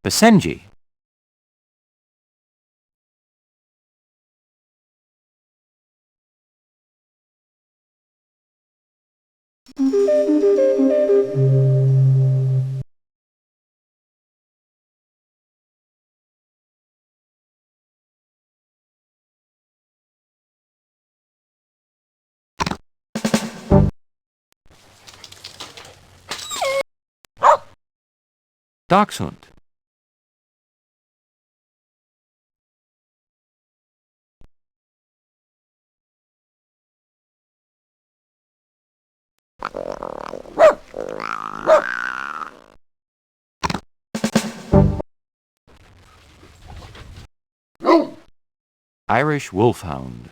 Basenji. Dachshund. Irish Wolfhound.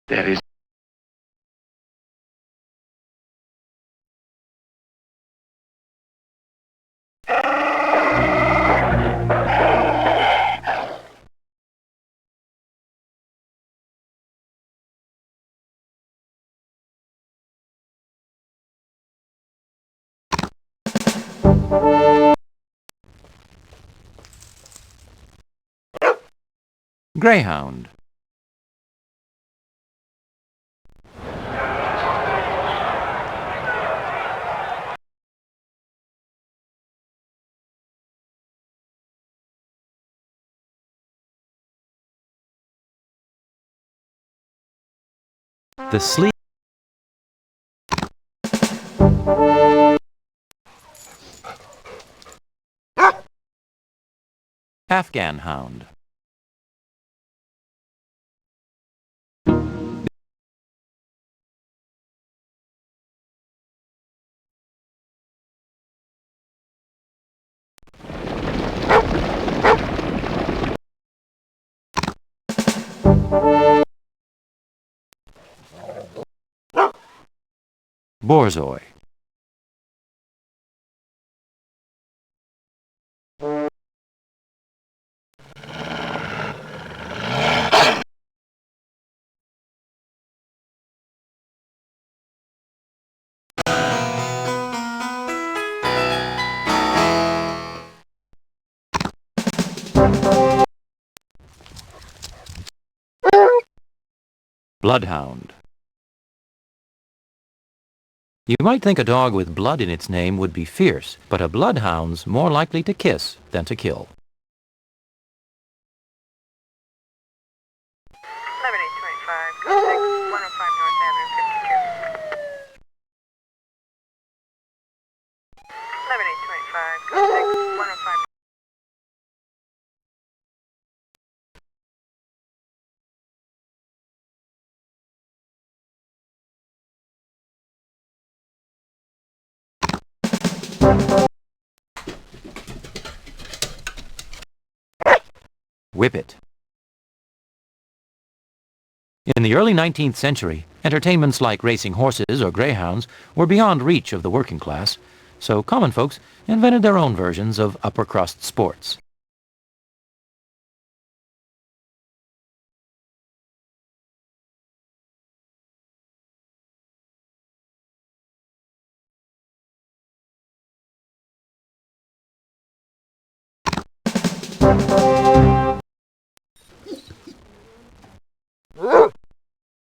There is Greyhound. The sleep. Afghan hound. Borzoi. Bloodhound. You might think a dog with blood in its name would be fierce, but a bloodhound's more likely to kiss than to kill. 11825, go 6, 105 North Avenue, 52. 11825, go 6, 105. Whippet. In the early 19th century, entertainments like racing horses or greyhounds were beyond reach of the working class, so common folks invented their own versions of upper-crust sports.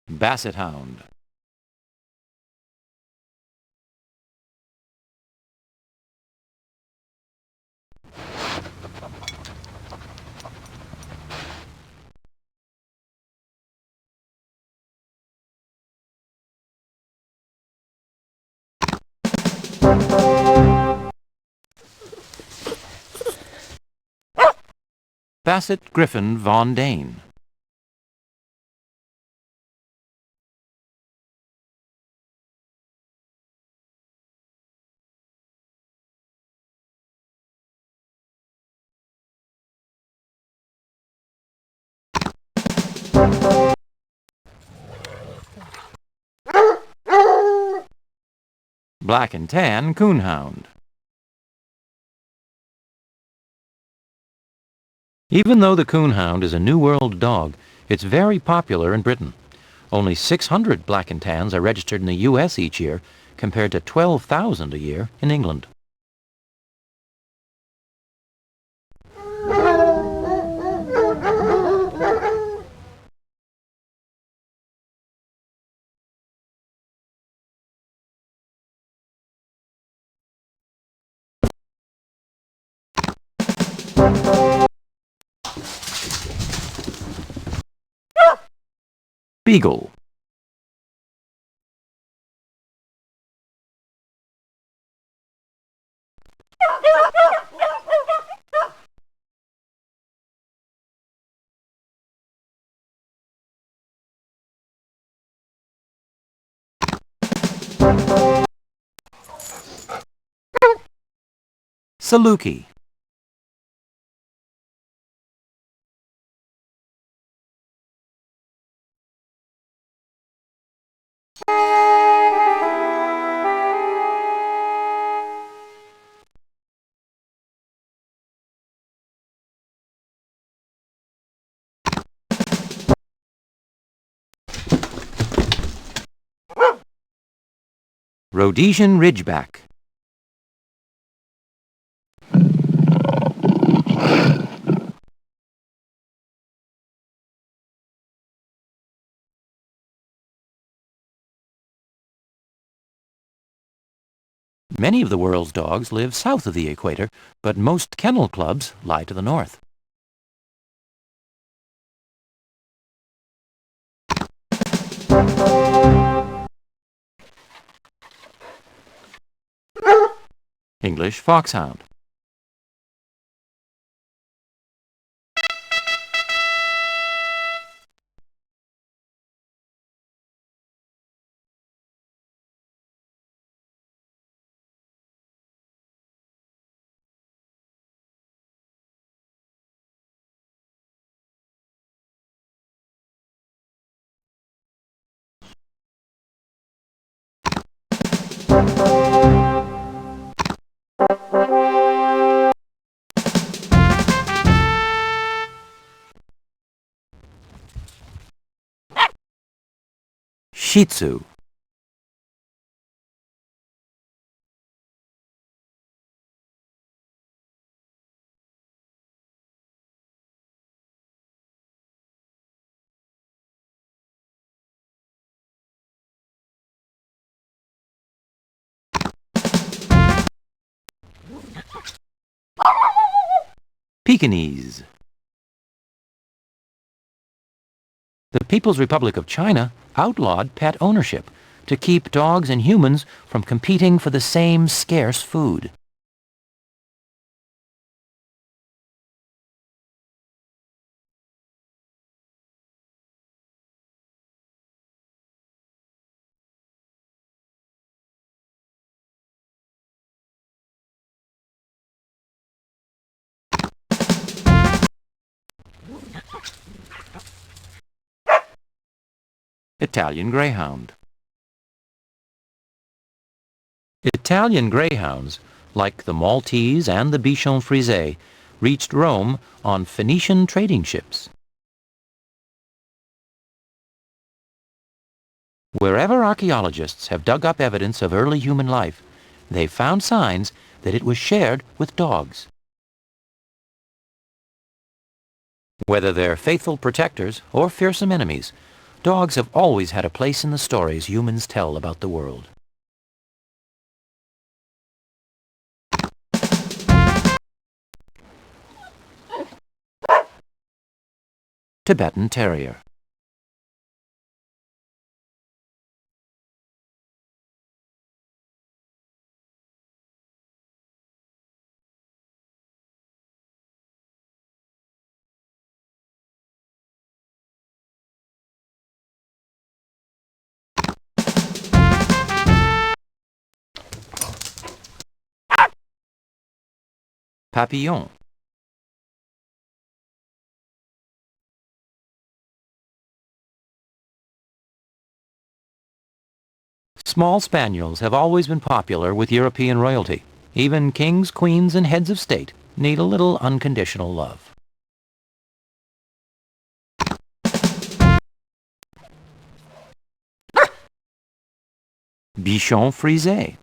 Basset hound. Basset Griffin Von Dane. Black and Tan Coonhound. Even though the Coonhound is a New World dog, it's very popular in Britain. Only 600 Black and Tans are registered in the U.S. each year, compared to 12,000 a year in England. Beagle. Saluki. Rhodesian Ridgeback. Many of the world's dogs live south of the equator, but most kennel clubs lie to the north. English Foxhound. Shih Tzu. Pekingese. The People's Republic of China outlawed pet ownership to keep dogs and humans from competing for the same scarce food. Italian Greyhound. Italian Greyhounds, like the Maltese and the Bichon Frise, reached Rome on Phoenician trading ships. Wherever archaeologists have dug up evidence of early human life, they've found signs that it was shared with dogs. Whether they're faithful protectors or fearsome enemies, dogs have always had a place in the stories humans tell about the world. Tibetan Terrier. Papillon. Small spaniels have always been popular with European royalty. Even kings, queens, and heads of state need a little unconditional love. Bichon frisé.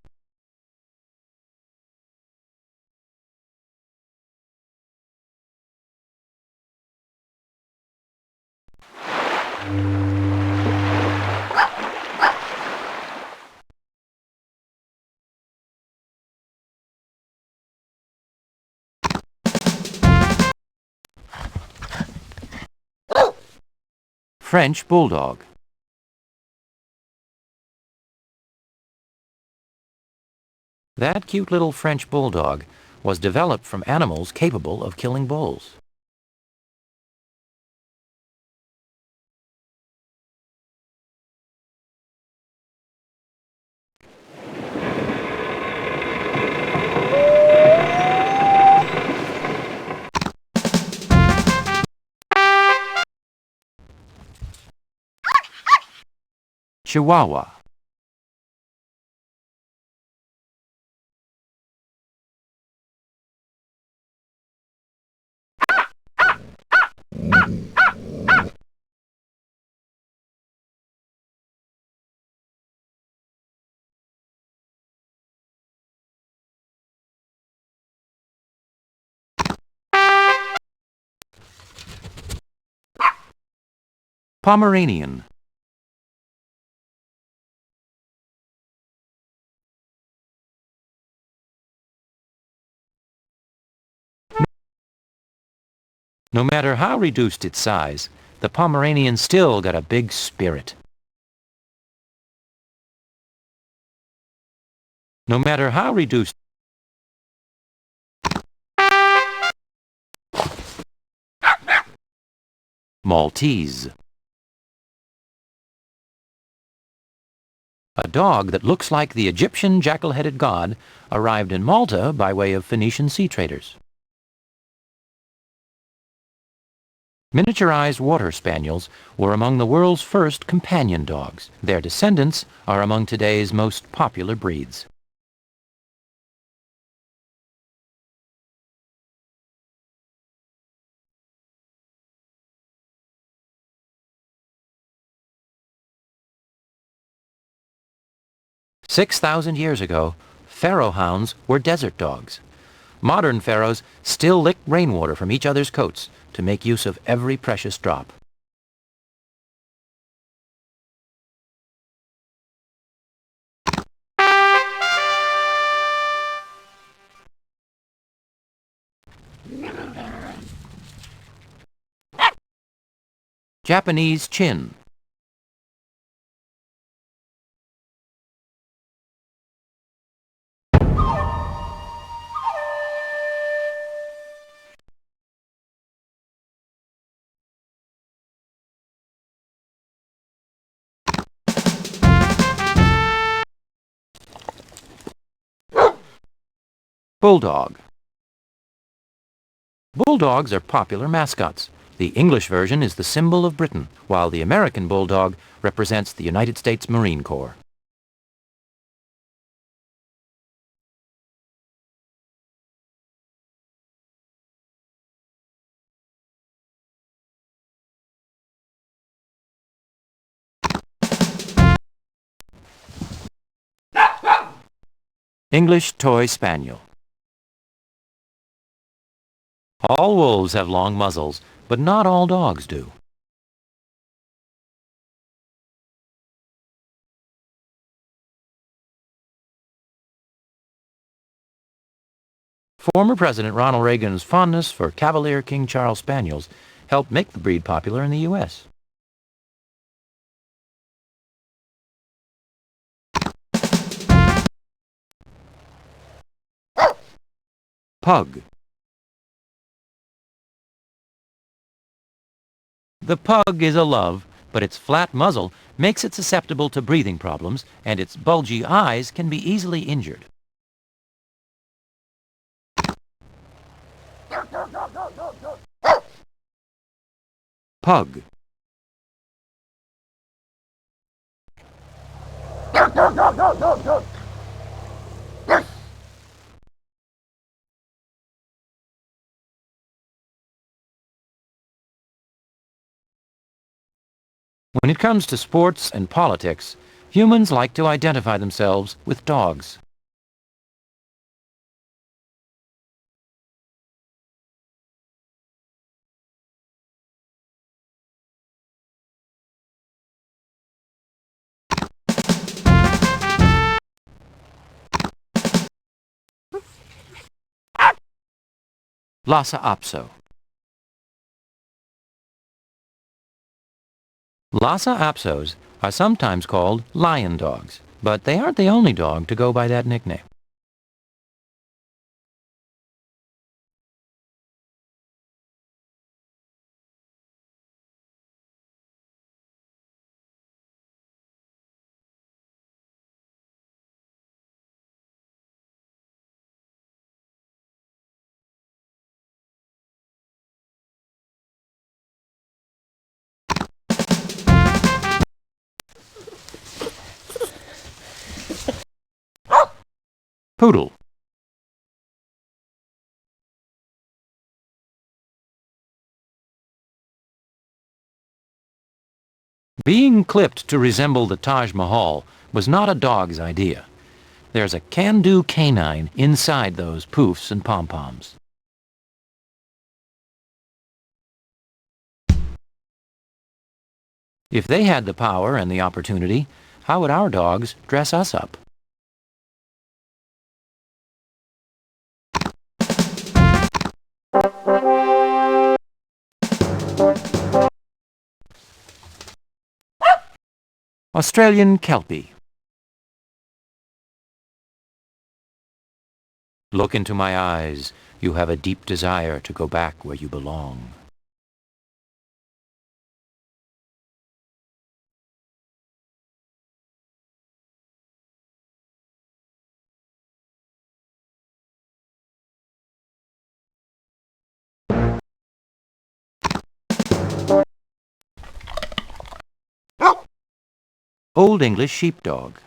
French bulldog. That cute little French bulldog was developed from animals capable of killing bulls. Chihuahua. Pomeranian. No matter how reduced its size, the Pomeranian still got a big spirit. No matter how reduced... Maltese. A dog that looks like the Egyptian jackal-headed god arrived in Malta by way of Phoenician sea traders. Miniaturized water spaniels were among the world's first companion dogs. Their descendants are among today's most popular breeds. "6,000 years ago, pharaoh hounds were desert dogs. Modern pharaohs still lick rainwater from each other's coats to make use of every precious drop. Japanese chin. Bulldog. Bulldogs are popular mascots. The English version is the symbol of Britain, while the American bulldog represents the United States Marine Corps. English Toy Spaniel. All wolves have long muzzles, but not all dogs do. Former President Ronald Reagan's fondness for Cavalier King Charles Spaniels helped make the breed popular in the U.S. Pug. The pug is a love, but its flat muzzle makes it susceptible to breathing problems, and its bulgy eyes can be easily injured. Pug. When it comes to sports and politics, humans like to identify themselves with dogs. Lhasa Apso. Lhasa Apsos are sometimes called lion dogs, but they aren't the only dog to go by that nickname. Poodle. Being clipped to resemble the Taj Mahal was not a dog's idea. There's a can-do canine inside those poofs and pom-poms. If they had the power and the opportunity, how would our dogs dress us up? Australian Kelpie. Look into my eyes. You have a deep desire to go back where you belong. Old English Sheepdog.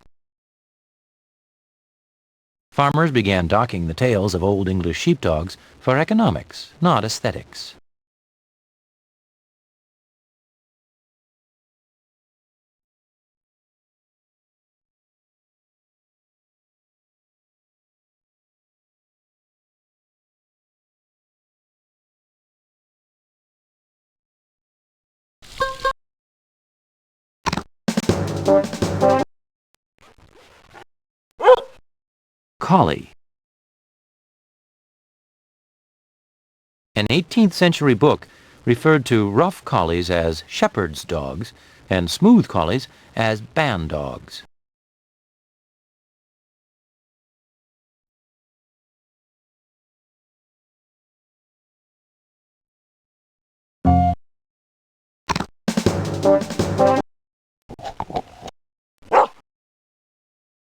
Farmers began docking the tails of Old English sheepdogs for economics, not aesthetics. Collie. An 18th century book referred to rough collies as shepherd's dogs and smooth collies as band dogs.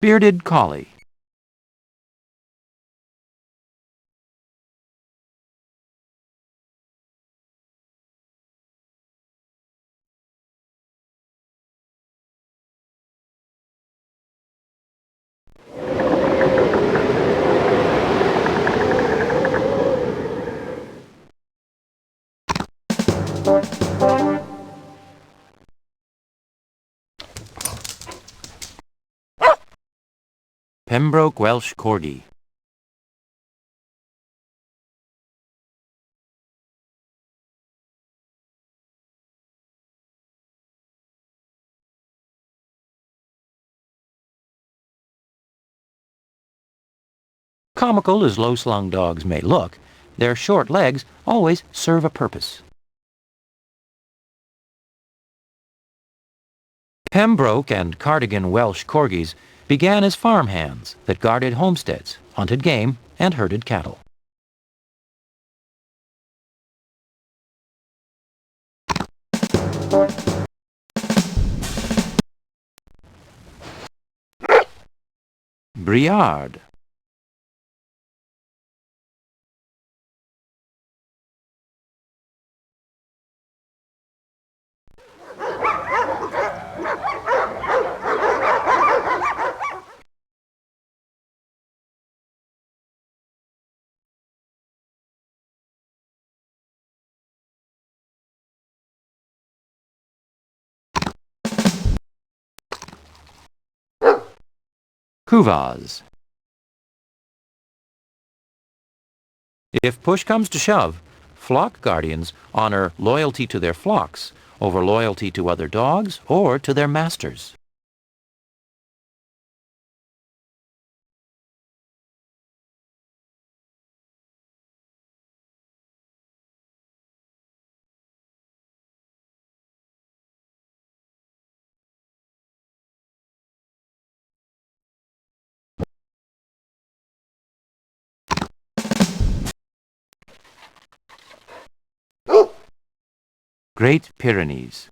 Bearded Collie. Pembroke Welsh Corgi. Comical as low-slung dogs may look, their short legs always serve a purpose. Pembroke and Cardigan Welsh Corgis began as farmhands that guarded homesteads, hunted game, and herded cattle. Briard. Kuvaz. If push comes to shove, flock guardians honor loyalty to their flocks over loyalty to other dogs or to their masters. Great Pyrenees.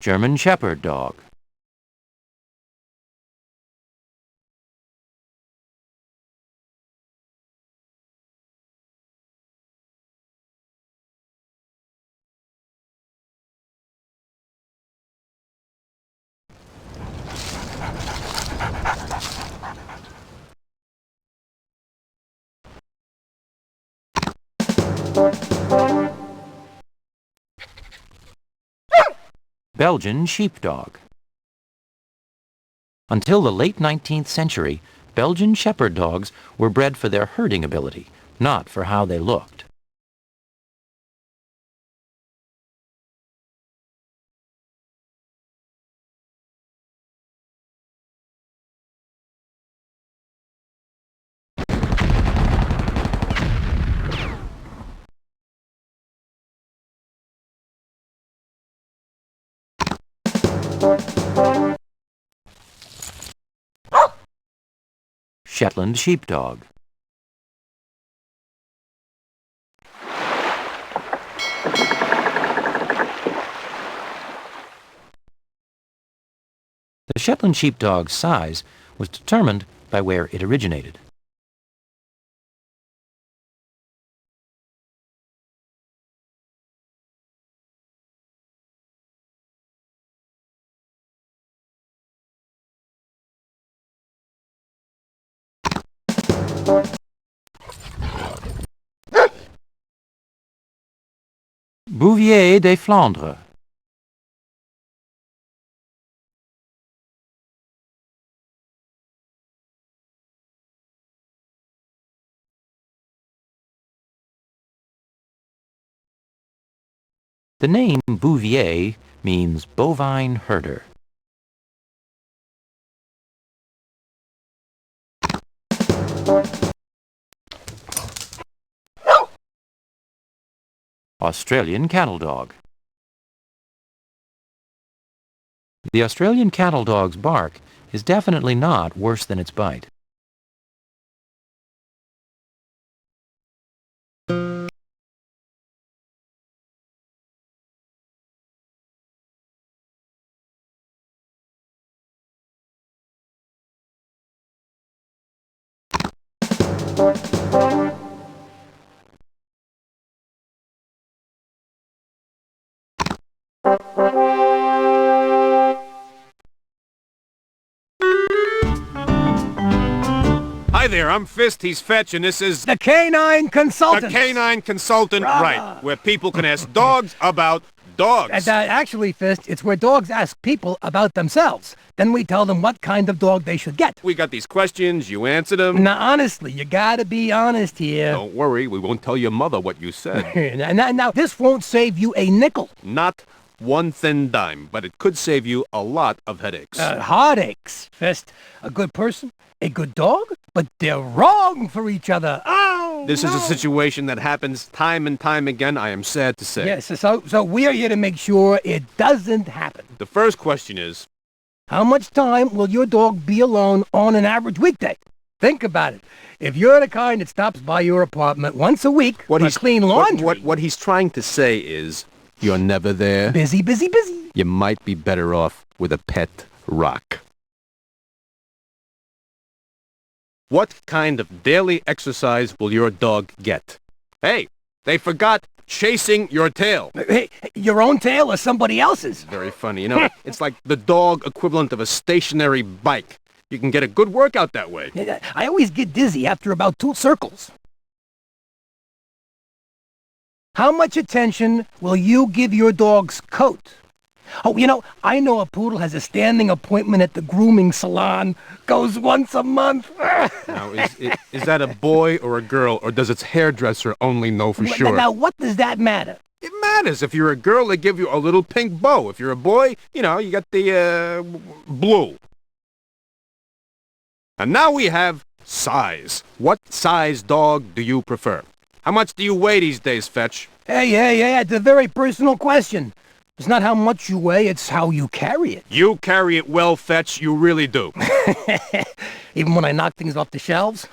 German Shepherd Dog. Belgian Sheepdog. Until the late 19th century, Belgian Shepherd dogs were bred for their herding ability, not for how they looked. Shetland Sheepdog. The Shetland Sheepdog's size was determined by where it originated. Bouvier des Flandres. The name Bouvier means bovine herder. Australian Cattle Dog. The Australian cattle dog's bark is definitely not worse than its bite. Hi there, I'm Fist, he's Fetch, and this is The Canine Consultant. the Canine Consultant, right, where people can ask dogs about dogs. Actually, Fist, it's where dogs ask people about themselves. Then we tell them what kind of dog they should get. We got these questions, you answer them. Now, honestly, you gotta be honest here. Don't worry, we won't tell your mother what you said. Now, this won't save you a nickel. Not one thin dime, but it could save you a lot of headaches. Heartaches, Fist. A good person, a good dog, but they're wrong for each other. Oh, This is no. a situation that happens time and time again, I am sad to say. Yes, so we're here to make sure it doesn't happen. The first question is, How much time will your dog be alone on an average weekday? Think about it. If you're the kind that stops by your apartment once a week for clean laundry... What he's trying to say is, you're never there. Busy, busy, busy. You might be better off with a pet rock. What kind of daily exercise will your dog get? Hey, they forgot chasing your tail. Hey, your own tail or somebody else's? Very funny. You know, it's like the dog equivalent of a stationary bike. You can get a good workout that way. I always get dizzy after about 2 circles. How much attention will you give your dog's coat? Oh, you know, I know a poodle has a standing appointment at the grooming salon. Goes once a month. Now, is that a boy or a girl, or does its hairdresser only know for sure? Now, what does that matter? It matters. If you're a girl, they give you a little pink bow. If you're a boy, you know, you got the, blue. And now we have size. What size dog do you prefer? How much do you weigh these days, Fetch? Hey, it's a very personal question. It's not how much you weigh, it's how you carry it. You carry it well, Fetch. You really do. Even when I knock things off the shelves?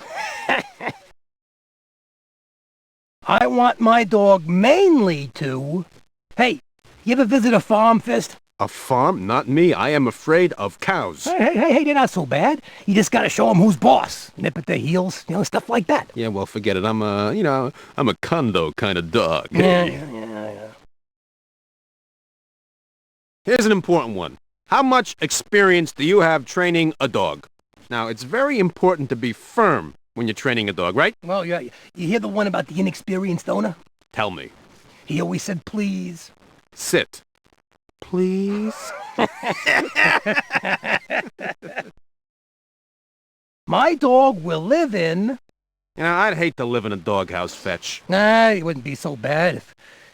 I want my dog mainly to... Hey, you ever visit a farm, Fist? A farm? Not me. I am afraid of cows. Hey, they're not so bad. You just gotta show them who's boss. Nip at their heels, you know, stuff like that. Yeah, well, forget it. I'm a condo kind of dog. Yeah. Here's an important one. How much experience do you have training a dog? Now, it's very important to be firm when you're training a dog, right? Well, yeah, you hear the one about the inexperienced owner? Tell me. He always said, please. Sit. Please? My dog will live in... You know, I'd hate to live in a doghouse, Fetch. Nah, it wouldn't be so bad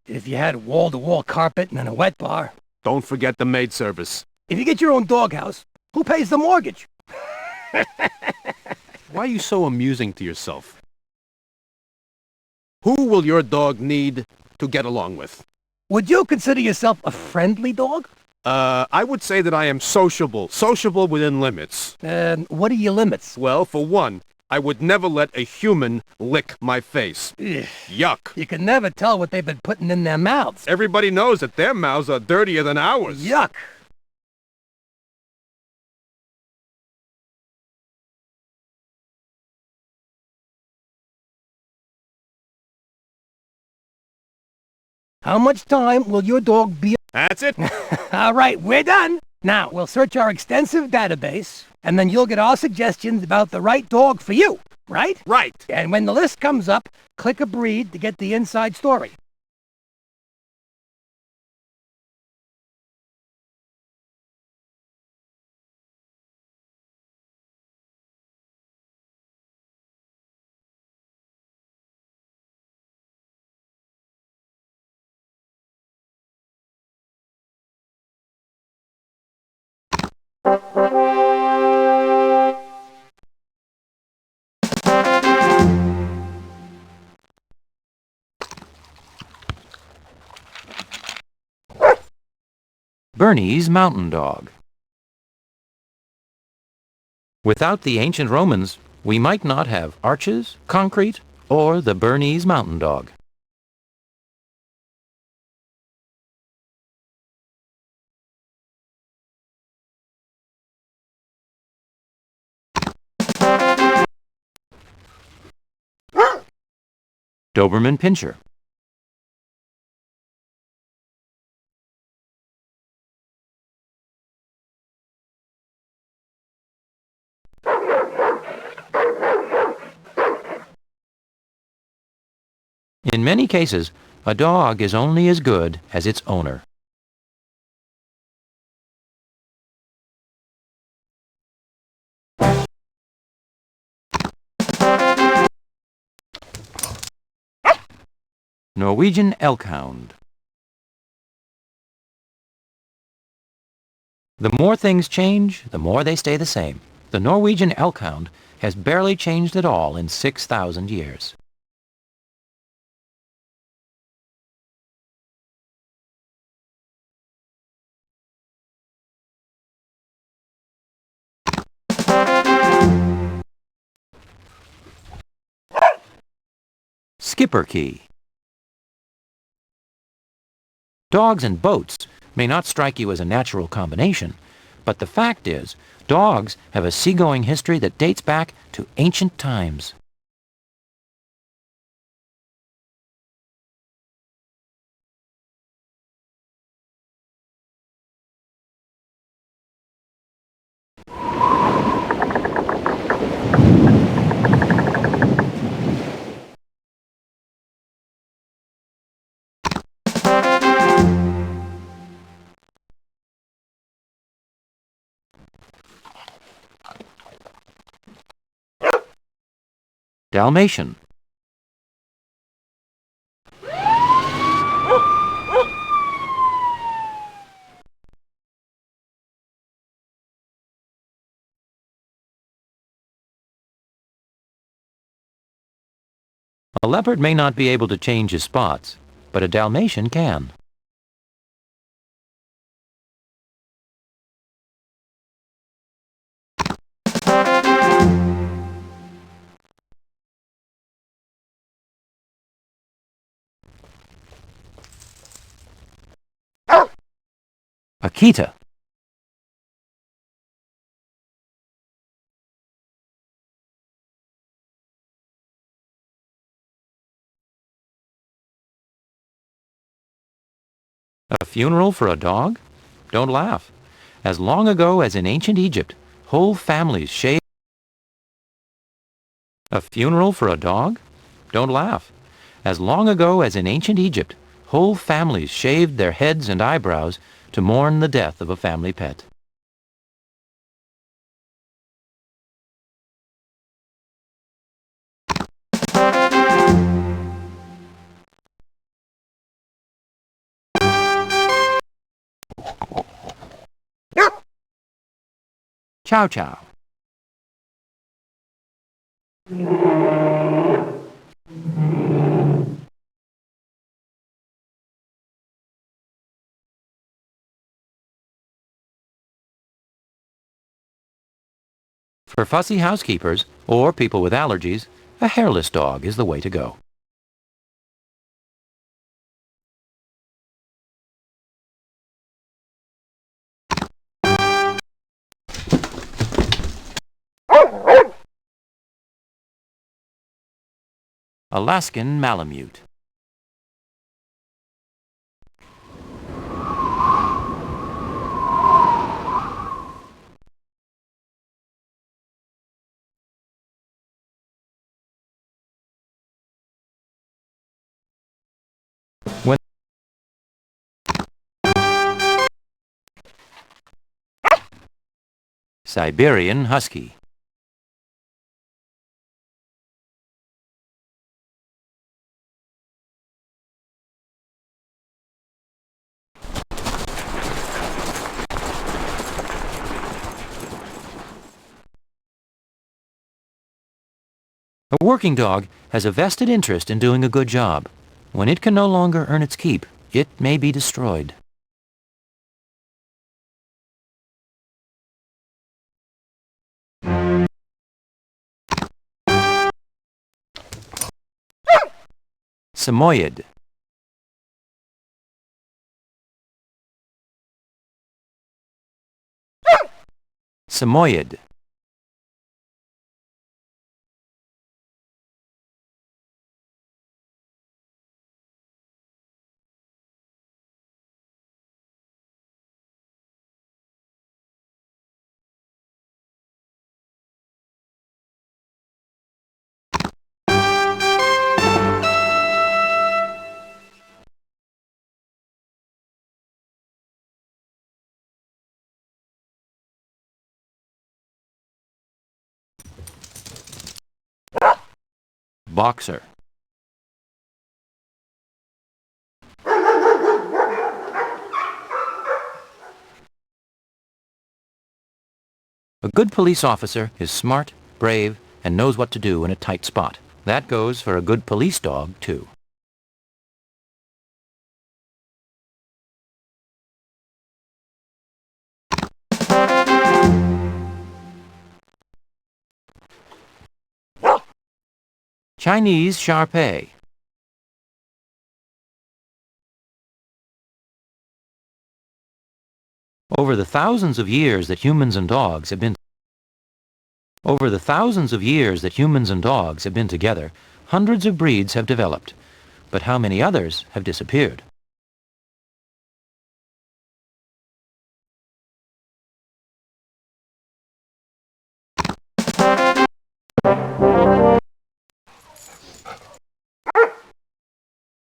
if you had wall-to-wall carpet and a wet bar. Don't forget the maid service. If you get your own doghouse, who pays the mortgage? Why are you so amusing to yourself? Who will your dog need to get along with? Would you consider yourself a friendly dog? I would say that I am sociable. Sociable within limits. What are your limits? Well, for one, I would never let a human lick my face. Ugh. Yuck. You can never tell what they've been putting in their mouths. Everybody knows that their mouths are dirtier than ours. Yuck. How much time will your dog be... That's it. All right, we're done. Now, we'll search our extensive database, and then you'll get our suggestions about the right dog for you, right? Right. And when the list comes up, click a breed to get the inside story. Bernese Mountain Dog. Without the ancient Romans, we might not have arches, concrete, or the Bernese Mountain Dog. Doberman Pinscher. In many cases, a dog is only as good as its owner. Norwegian Elkhound. The more things change, the more they stay the same. The Norwegian Elkhound has barely changed at all in 6,000 years. Skipperkey. Dogs and boats may not strike you as a natural combination, But the fact is, dogs have a seagoing history that dates back to ancient times. Dalmatian. A leopard may not be able to change his spots, but a Dalmatian can. Akita. A funeral for a dog? Don't laugh. As long ago as in ancient Egypt, whole families shaved. A funeral for a dog? Don't laugh. As long ago as in ancient Egypt, whole families shaved their heads and eyebrows to mourn the death of a family pet. Chow chow. For fussy housekeepers or people with allergies, a hairless dog is the way to go. Alaskan Malamute. When Siberian Husky. A working dog has a vested interest in doing a good job. When it can no longer earn its keep, it may be destroyed. Samoyed. Samoyed. Boxer. A good police officer is smart, brave, and knows what to do in a tight spot. That goes for a good police dog, too. Chinese Shar-Pei. Over the thousands of years that humans and dogs have been together, hundreds of breeds have developed. But how many others have disappeared?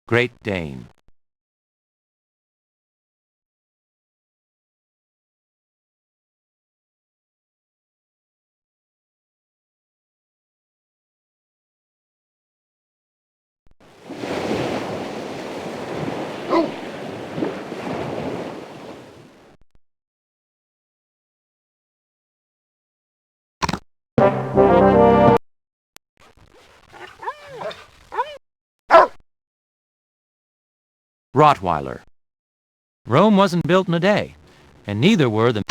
Great Dane. Rottweiler. Rome wasn't built in a day, and neither were the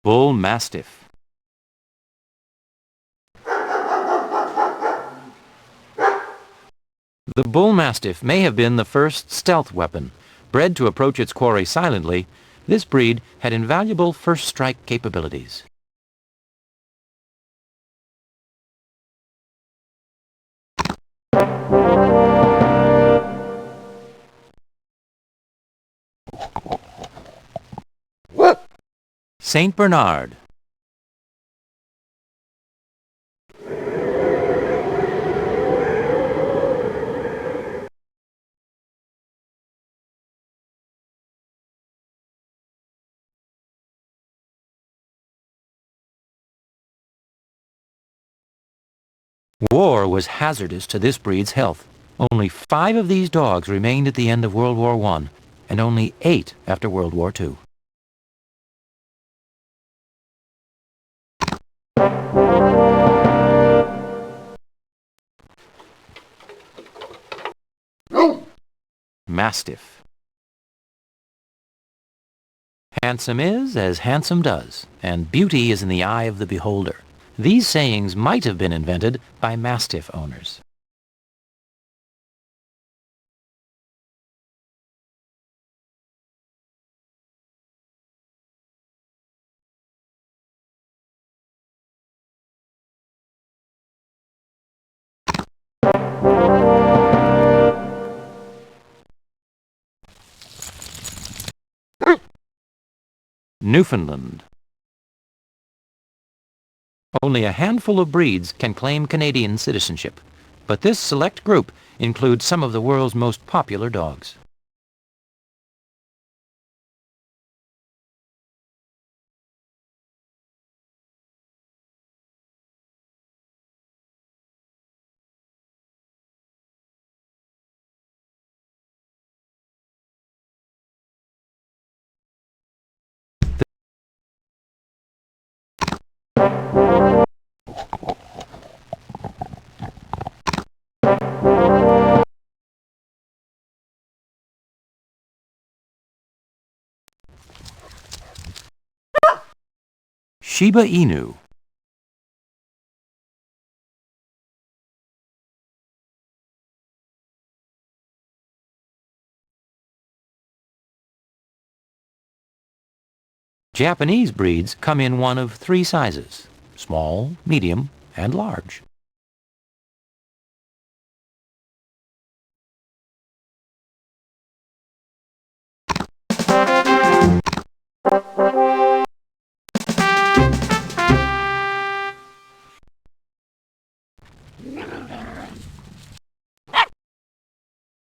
Bull Mastiff. The Bull Mastiff may have been the first stealth weapon. Bred to approach its quarry silently, this breed had invaluable first-strike capabilities. Saint Bernard. War was hazardous to this breed's health. Only 5 of these dogs remained at the end of World War I, and only 8 after World War II. Mastiff. Handsome is as handsome does, and beauty is in the eye of the beholder. These sayings might have been invented by Mastiff owners. Newfoundland. Only a handful of breeds can claim Canadian citizenship, but this select group includes some of the world's most popular dogs. Shiba Inu. Japanese breeds come in one of 3 sizes: small, medium, and large.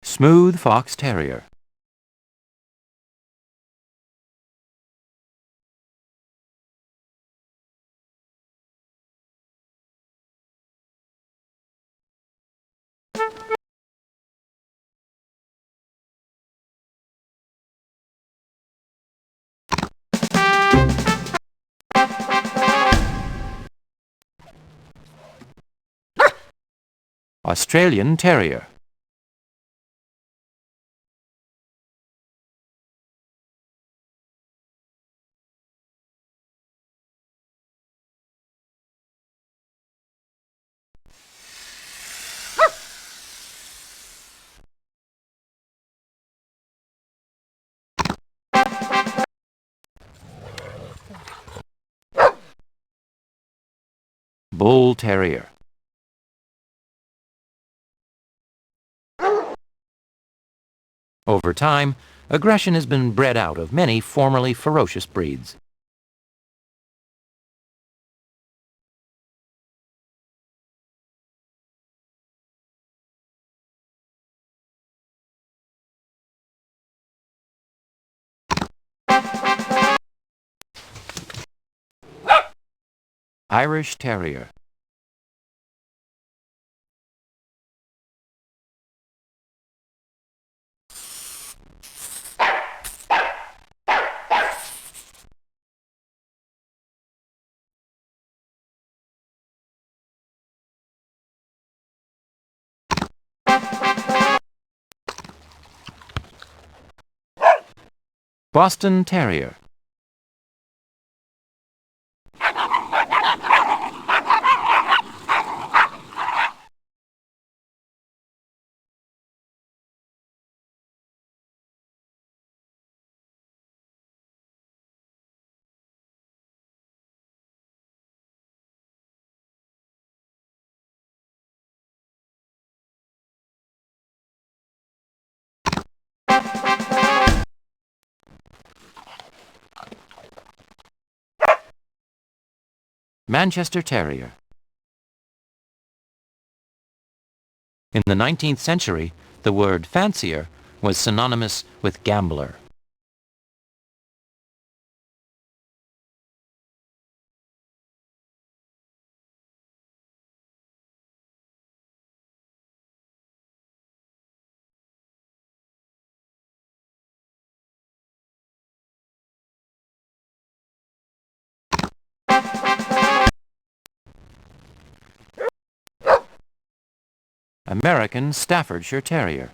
Smooth Fox Terrier. Australian Terrier. Bull Terrier. Over time, aggression has been bred out of many formerly ferocious breeds. Irish Terrier. Boston Terrier. Manchester Terrier. In the 19th century, the word fancier was synonymous with gambler. American Staffordshire Terrier.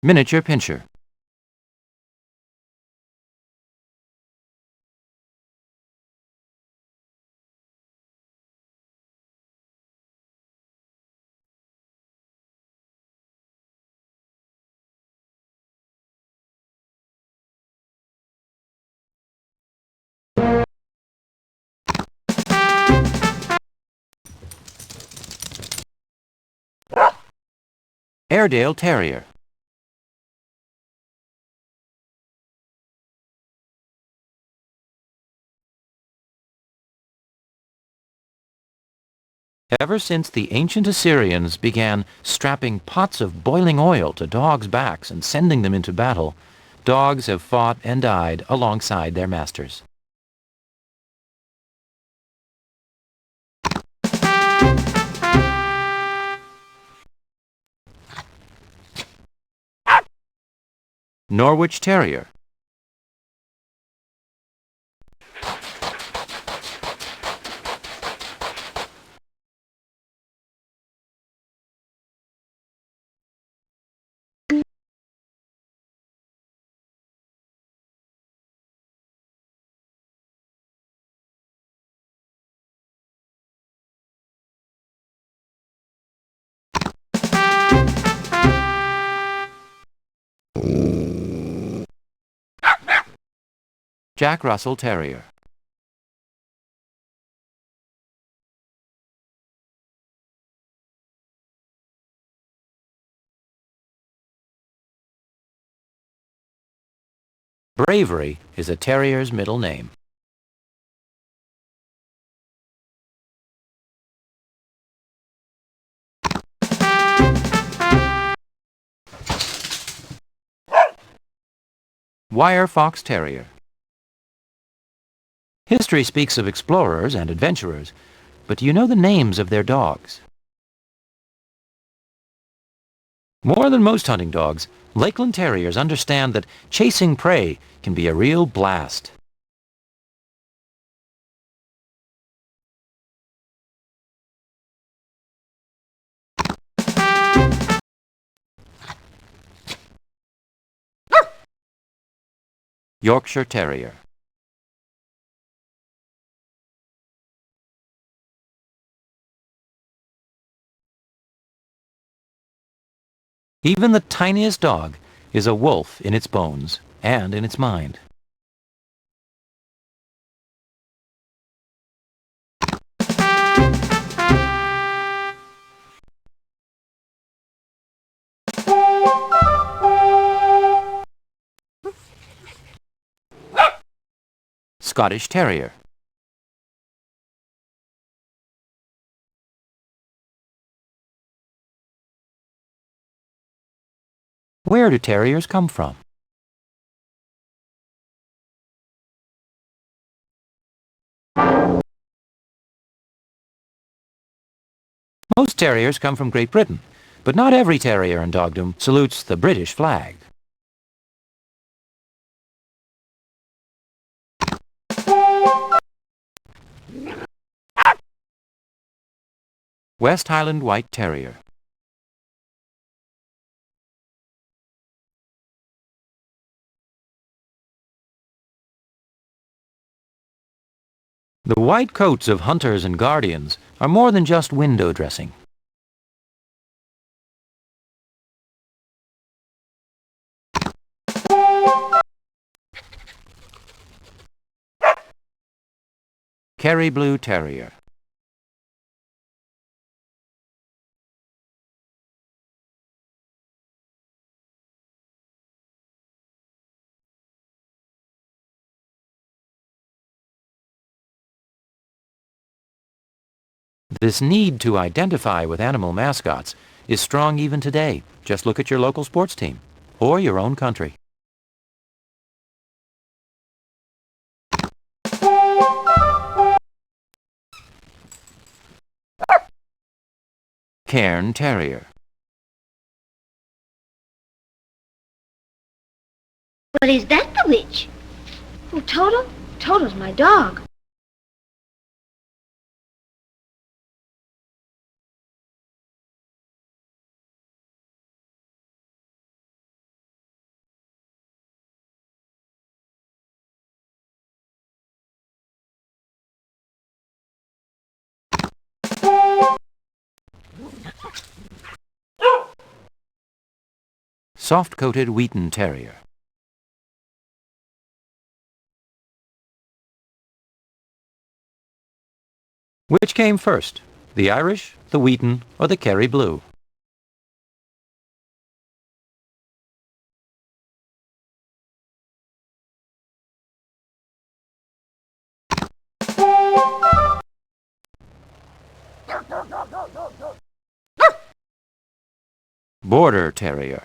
Miniature Pinscher. Airedale Terrier. Ever since the ancient Assyrians began strapping pots of boiling oil to dogs' backs and sending them into battle, dogs have fought and died alongside their masters. Norwich Terrier. Jack Russell Terrier. Bravery is a terrier's middle name. Wire Fox Terrier. History speaks of explorers and adventurers, but do you know the names of their dogs? More than most hunting dogs, Lakeland Terriers understand that chasing prey can be a real blast. Yorkshire Terrier. Even the tiniest dog is a wolf in its bones and in its mind. Scottish Terrier. Where do terriers come from? Most terriers come from Great Britain, but not every terrier in dogdom salutes the British flag. West Highland White Terrier. The white coats of hunters and guardians are more than just window dressing. Kerry Blue Terrier. This need to identify with animal mascots is strong even today. Just look at your local sports team or your own country. Cairn Terrier. But is that the witch? Oh, Toto? Toto's my dog. Soft-coated Wheaton Terrier. Which came first, the Irish, the Wheaton, or the Kerry Blue? Border Terrier.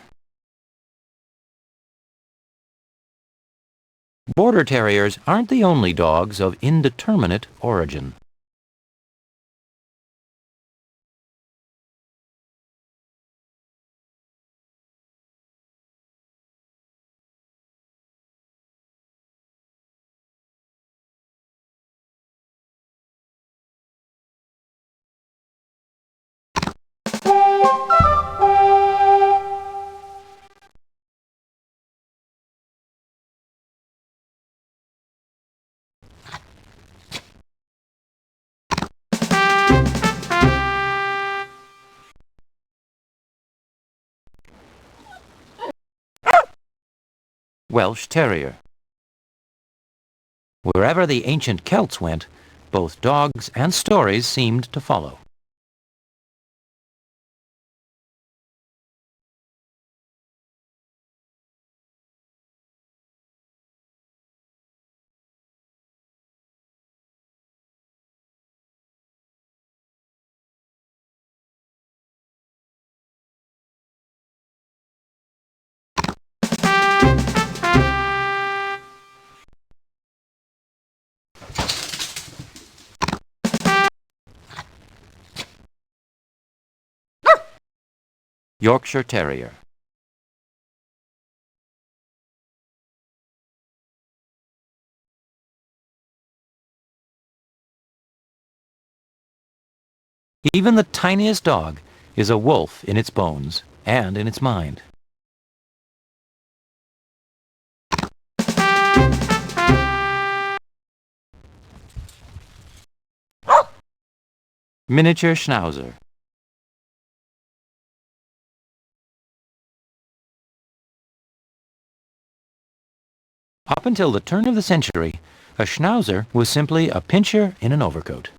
Border Terriers aren't the only dogs of indeterminate origin. Welsh Terrier. Wherever the ancient Celts went, both dogs and stories seemed to follow. Yorkshire Terrier. Even the tiniest dog is a wolf in its bones and in its mind. Miniature Schnauzer. Up until the turn of the century, a Schnauzer was simply a pinscher in an overcoat.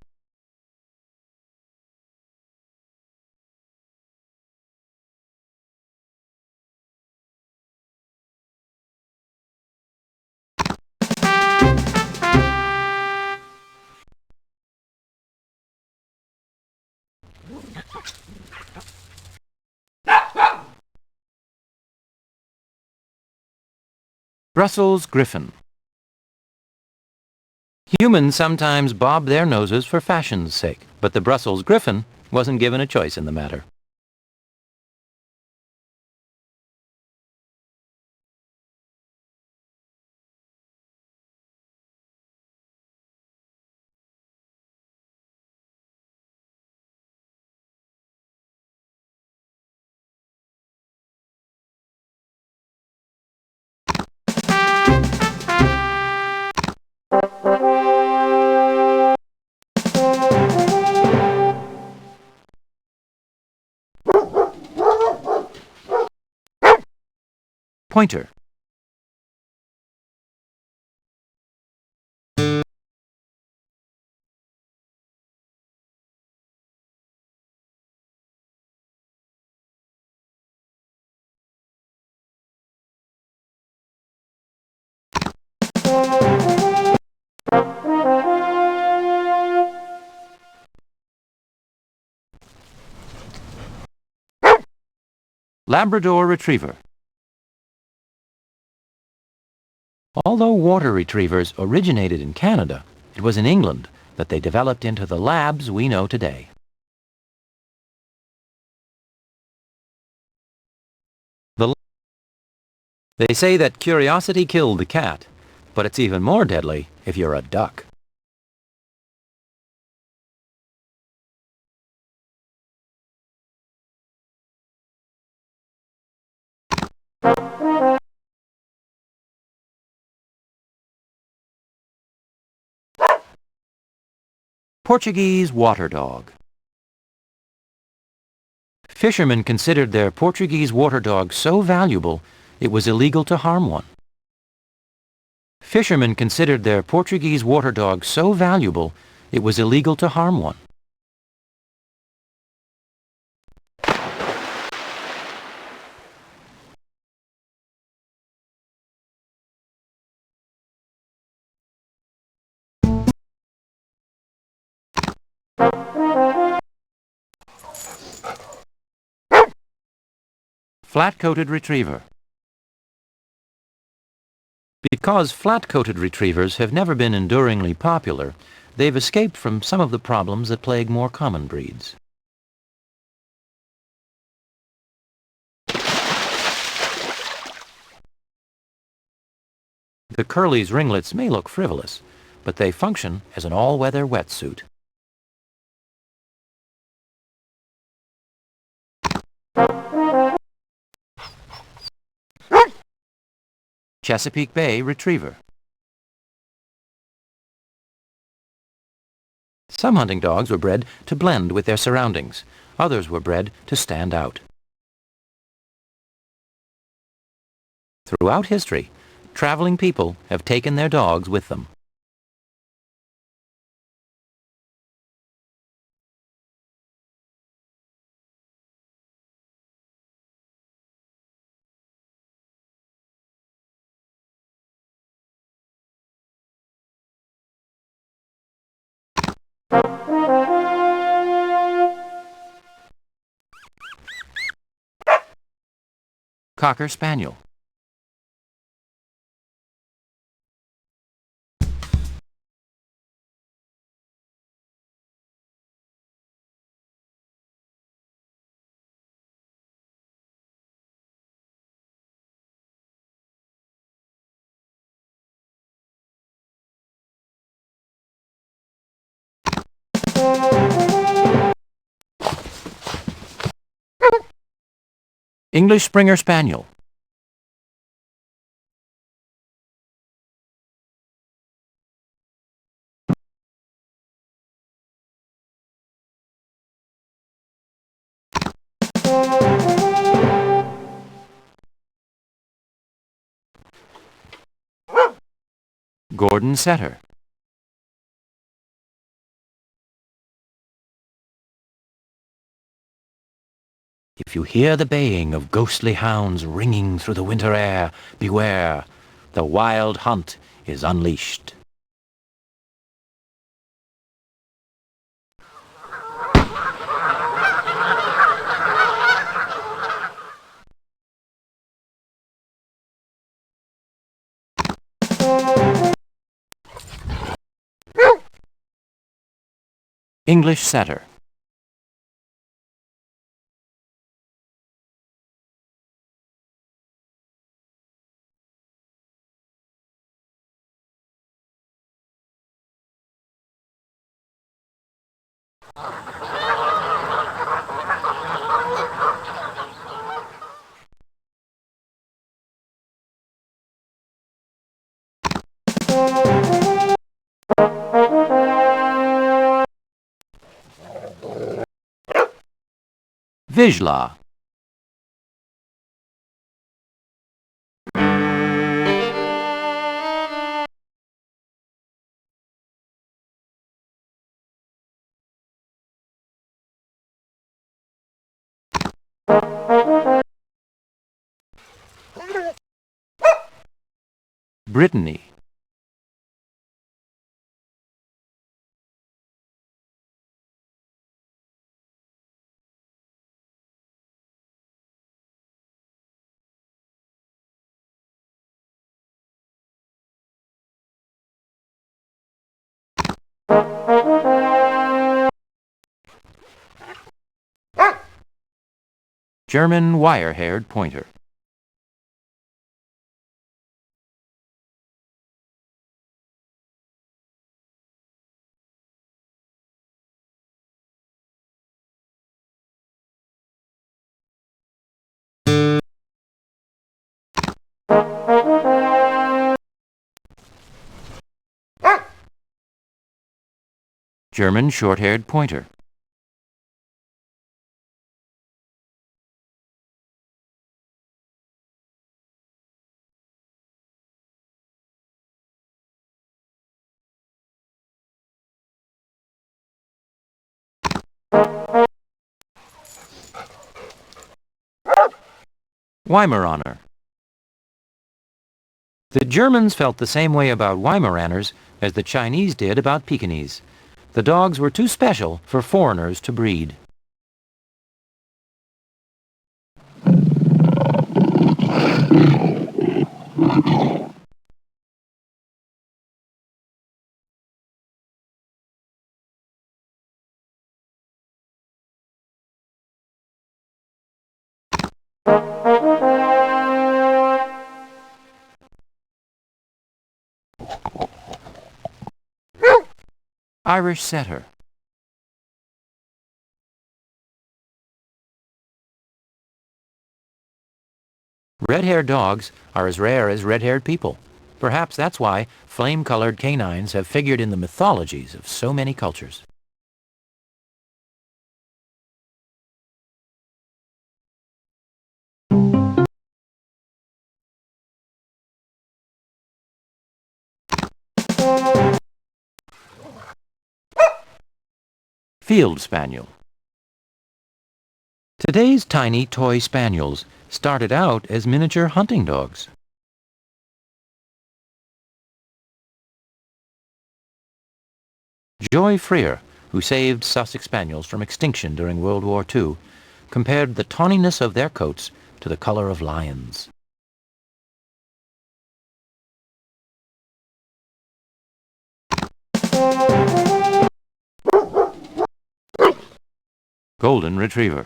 Brussels Griffon. Humans sometimes bob their noses for fashion's sake, but the Brussels Griffon wasn't given a choice in the matter. Pointer. Labrador Retriever. Although water retrievers originated in Canada, it was in England that they developed into the labs we know today. They say that curiosity killed the cat, but it's even more deadly if you're a duck. Portuguese water dog. Fishermen considered their Portuguese water dog so valuable it was illegal to harm one. Fishermen considered their Portuguese water dog so valuable it was illegal to harm one. Flat-coated retriever. Because flat-coated retrievers have never been enduringly popular, they've escaped from some of the problems that plague more common breeds. The curly's ringlets may look frivolous, but they function as an all-weather wetsuit. Chesapeake Bay Retriever. Some hunting dogs were bred to blend with their surroundings. Others were bred to stand out. Throughout history, traveling people have taken their dogs with them. Cocker Spaniel. English Springer Spaniel. Gordon Setter. If you hear the baying of ghostly hounds ringing through the winter air, beware, the wild hunt is unleashed. English Setter. Vizsla. Brittany. German wire-haired pointer. German short-haired pointer. Weimaraner. The Germans felt the same way about Weimaraners as the Chinese did about Pekingese. The dogs were too special for foreigners to breed. Irish Setter. Red-haired dogs are as rare as red-haired people. Perhaps that's why flame-colored canines have figured in the mythologies of so many cultures. Field Spaniel. Today's tiny toy spaniels started out as miniature hunting dogs. Joy Freer, who saved Sussex Spaniels from extinction during World War II, compared the tawniness of their coats to the color of lions. Golden Retriever.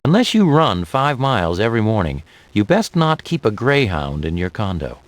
Unless you run 5 miles every morning, you best not keep a greyhound in your condo.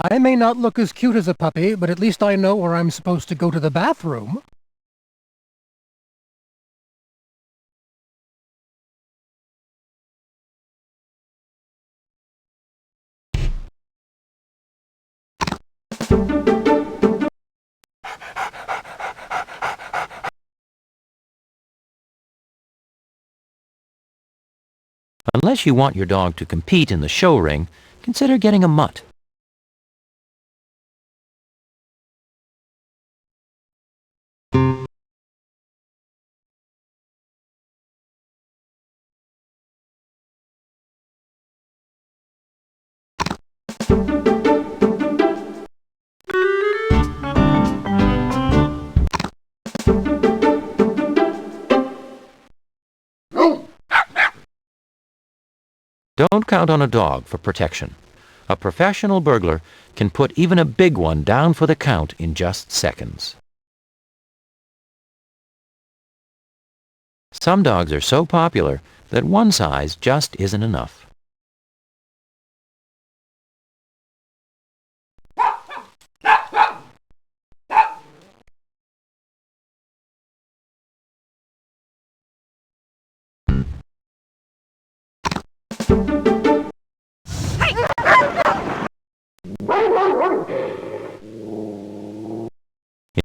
I may not look as cute as a puppy, but at least I know where I'm supposed to go to the bathroom. Unless you want your dog to compete in the show ring, consider getting a mutt. Don't count on a dog for protection. A professional burglar can put even a big one down for the count in just seconds. Some dogs are so popular that one size just isn't enough.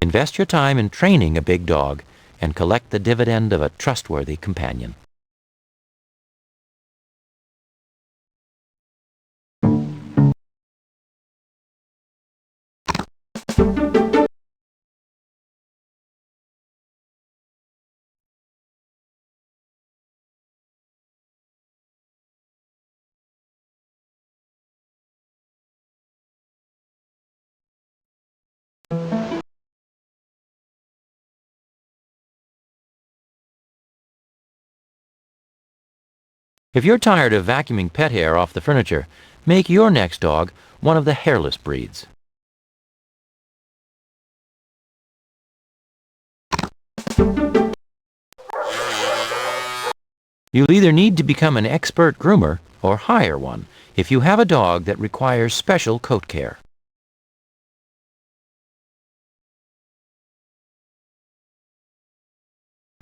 Invest your time in training a big dog and collect the dividend of a trustworthy companion. If you're tired of vacuuming pet hair off the furniture, make your next dog one of the hairless breeds. You'll either need to become an expert groomer or hire one if you have a dog that requires special coat care.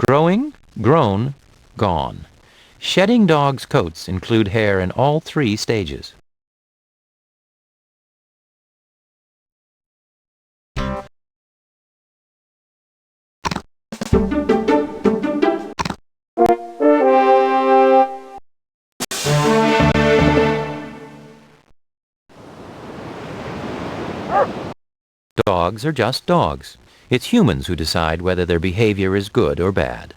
Growing, grown, gone. Shedding dogs' coats include hair in all 3 stages. Dogs are just dogs. It's humans who decide whether their behavior is good or bad.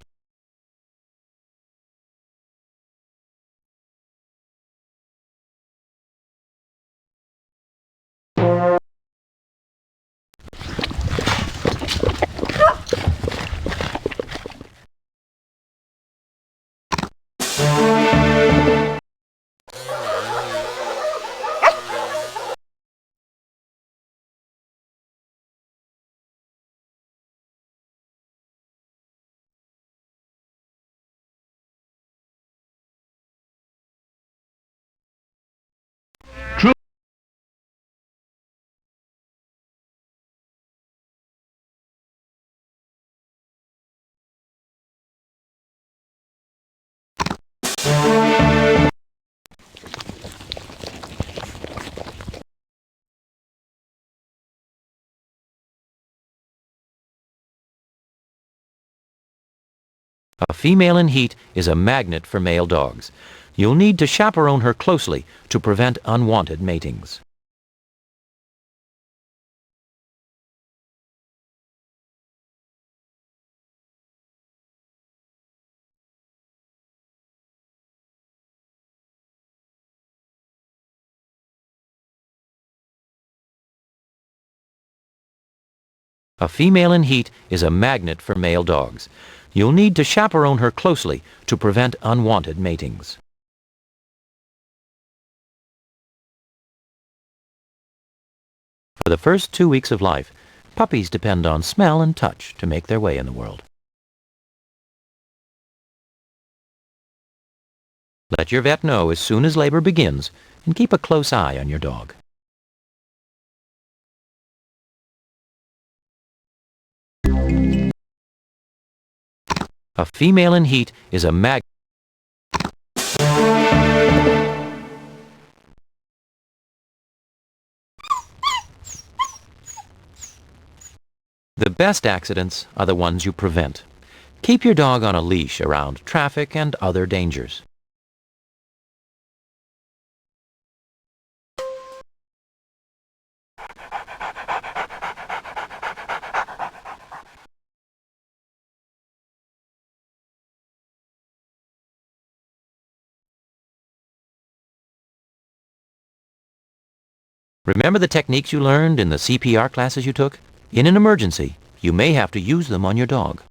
A female in heat is a magnet for male dogs. You'll need to chaperone her closely to prevent unwanted matings. A female in heat is a magnet for male dogs. You'll need to chaperone her closely to prevent unwanted matings. For the first 2 weeks of life, puppies depend on smell and touch to make their way in the world. Let your vet know as soon as labor begins and keep a close eye on your dog. A female in heat is a magnet. The best accidents are the ones you prevent. Keep your dog on a leash around traffic and other dangers. Remember the techniques you learned in the CPR classes you took? In an emergency, you may have to use them on your dog.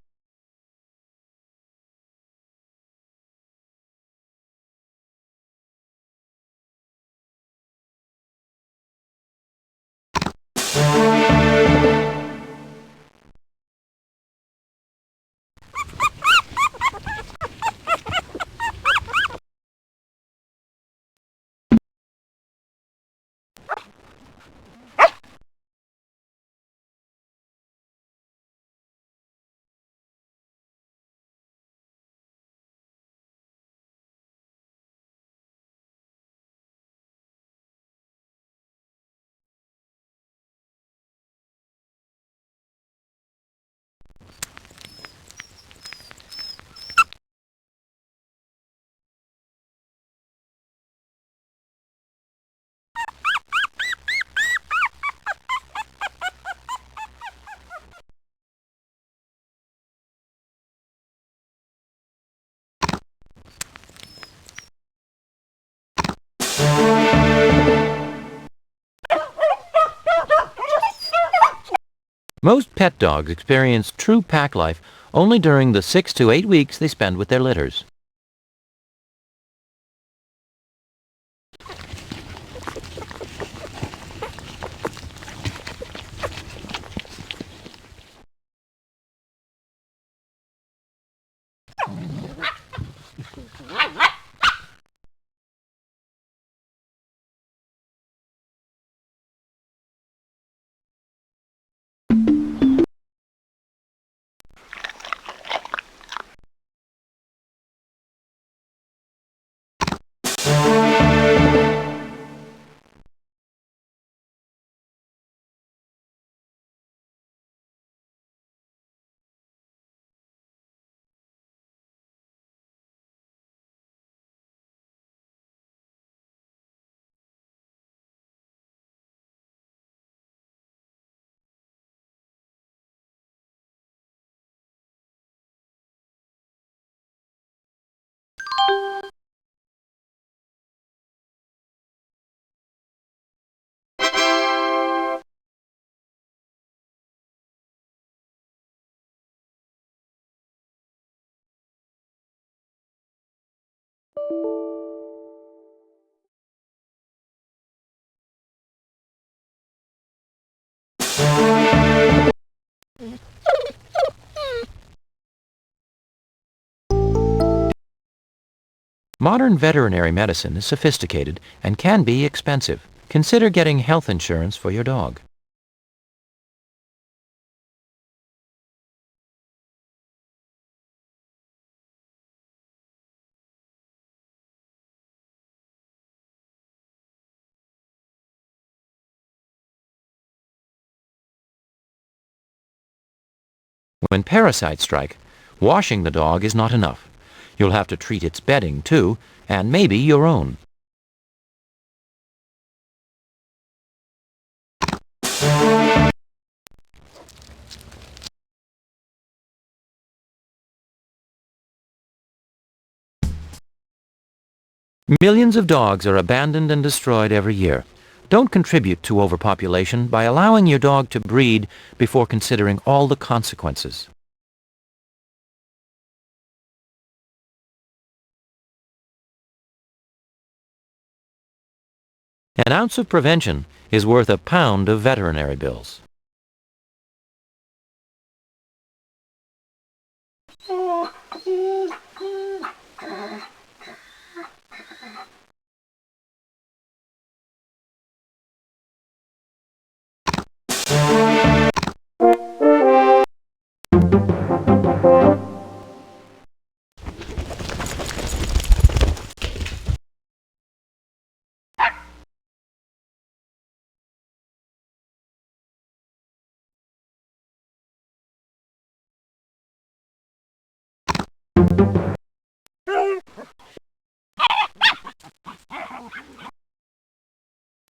Most pet dogs experience true pack life only during the 6 to 8 weeks they spend with their litters. Modern veterinary medicine is sophisticated and can be expensive. Consider getting health insurance for your dog. When parasites strike, washing the dog is not enough. You'll have to treat its bedding too, and maybe your own. Millions of dogs are abandoned and destroyed every year. Don't contribute to overpopulation by allowing your dog to breed before considering all the consequences. An ounce of prevention is worth a pound of veterinary bills.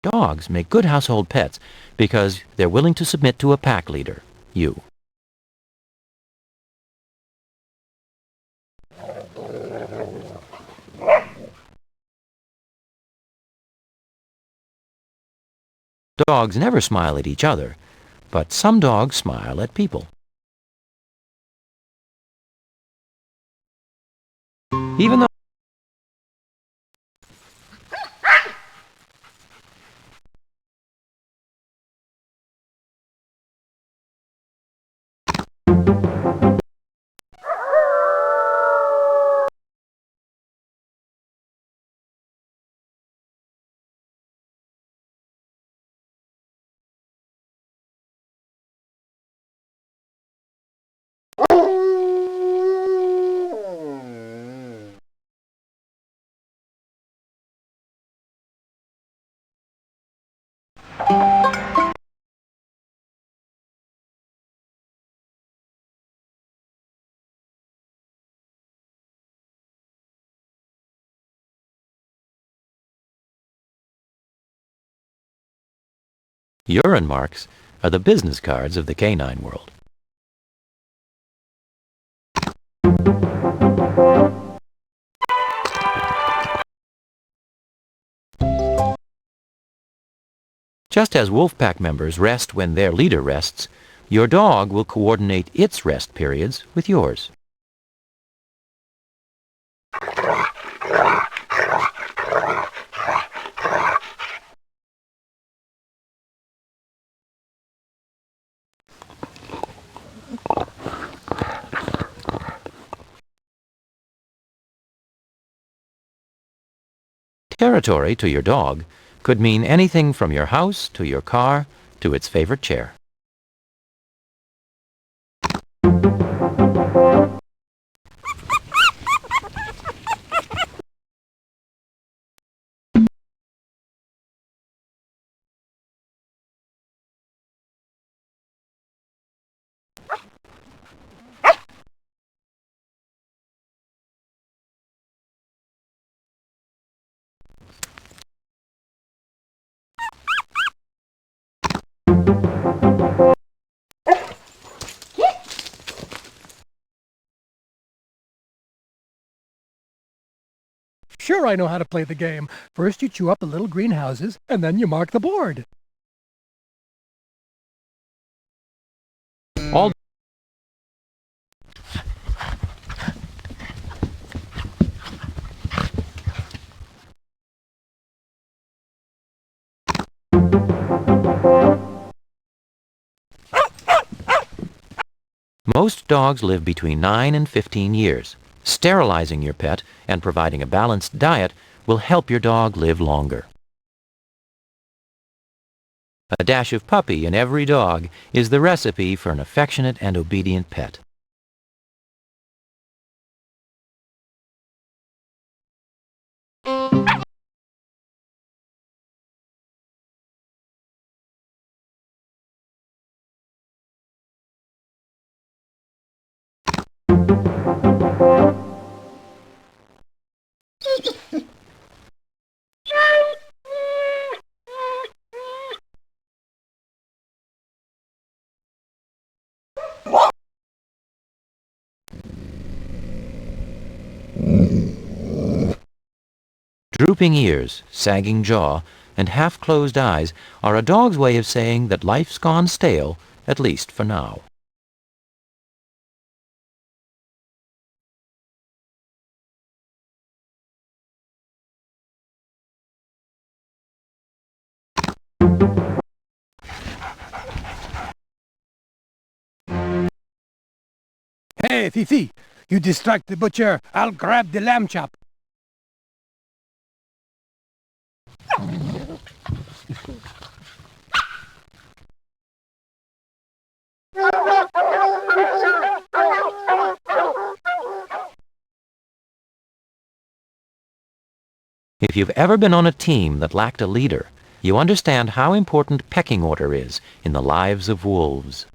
Dogs make good household pets because they're willing to submit to a pack leader, you. Dogs never smile at each other, but some dogs smile at people. Even though urine marks are the business cards of the canine world. Just as wolf pack members rest when their leader rests, your dog will coordinate its rest periods with yours. Territory to your dog could mean anything from your house to your car to its favorite chair. Sure, I know how to play the game. First you chew up the little green houses, and then you mark the board. All Most dogs live between 9 and 15 years. Sterilizing your pet and providing a balanced diet will help your dog live longer. A dash of puppy in every dog is the recipe for an affectionate and obedient pet. Drooping ears, sagging jaw, and half-closed eyes are a dog's way of saying that life's gone stale, at least for now. Hey, Fifi, you distract the butcher. I'll grab the lamb chop. If you've ever been on a team that lacked a leader, you understand how important pecking order is in the lives of wolves.